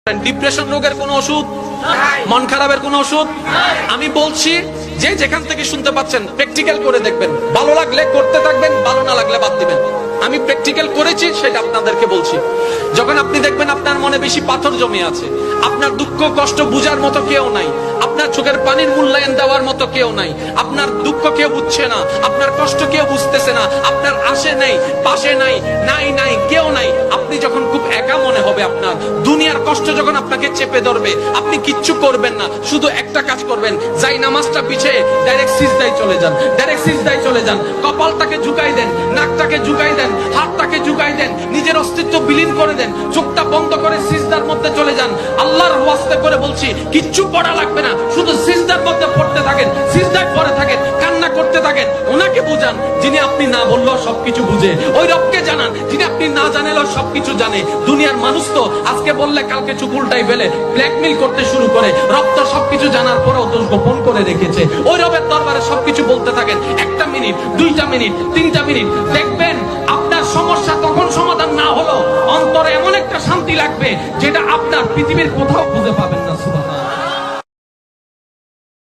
Depression রোগের কোনো ওষুধ, মন খারাপের কোনো ওষুধ আমি বলছি যে যেখান থেকে শুনতে পাচ্ছেন প্র্যাকটিক্যাল করে দেখবেন, ভালো লাগলে করতে থাকবেন, ভালো না লাগলে বাদ দিবেন। আমি প্র্যাকটিক্যাল করেছি সেটা আপনাদেরকে বলছি। যখন আপনি দেখবেন আপনার মনে বেশি পাথর জমে আছে, আপনার দুঃখ কষ্ট বুঝার মতো কেউ নাই, আপনার চোখের পানির মূল্যায়ন দেওয়ার মতো কেউ নাই, আপনার দুঃখ কেউ বুঝছে না, আপনার কষ্ট কেউ বুঝতেছে না, আপনার আশে নেই পাশে নাই নাই নাই কেউ নাই, আপনি যখন খুব একা মনে হবে, আপনার দুনিয়ার কষ্ট যখন আপনাকে চেপে ধরবে, আপনি কিচ্ছু করবেন না, শুধু একটা কাজ করবেন, যাই নামাজটা পিছিয়ে ডাইরেক্ট সিজদায় চলে যান, ডাইরেক্ট সিজদায় চলে যান, কপালটাকে ঝুঁকাই দেন, নাকটাকে ঝুঁকাই দেন, হাতটাকে ঝুঁকাই দেন, নিজের অস্তিত্ব বিলীন করে দেন, চোখটা বন্ধ করে সিজদার মধ্যে চলে যান। আল্লাহর ওয়াস্তে করে বলছি, কিচ্ছু পড়া লাগবে না, শুধু সিজদার মধ্যে পড়তে থাকেন, সিজদায় পড়ে থাকেন, কান্না করতে থাকেন। ওনাকে বুঝান যিনি আপনি না বললেও সবকিছু বুঝে, ওই রবকে জানান যিনি আপনি না জানালেও সবকিছু জানে। দুনিয়ার মানুষ তো আজকে বললে কালকে চুপ উল্টাই ফেলে, ব্ল্যাকমেইল করতে শুরু করে। রব তো সবকিছু জানার পরেও দোষ গোপন করে রেখেছে। ওই রবের দরবারে সবকিছু বলতে থাকেন, 1 মিনিট 2 মিনিট 3 মিনিট, দেখবেন আপনার সমস্যা তখন সমাধান না হলো অন্তরে এমন একটা শান্তি লাগবে যেটা আপনার পৃথিবীর কোথাও খুঁজে পাবেন না। সুবহানাল্লাহ।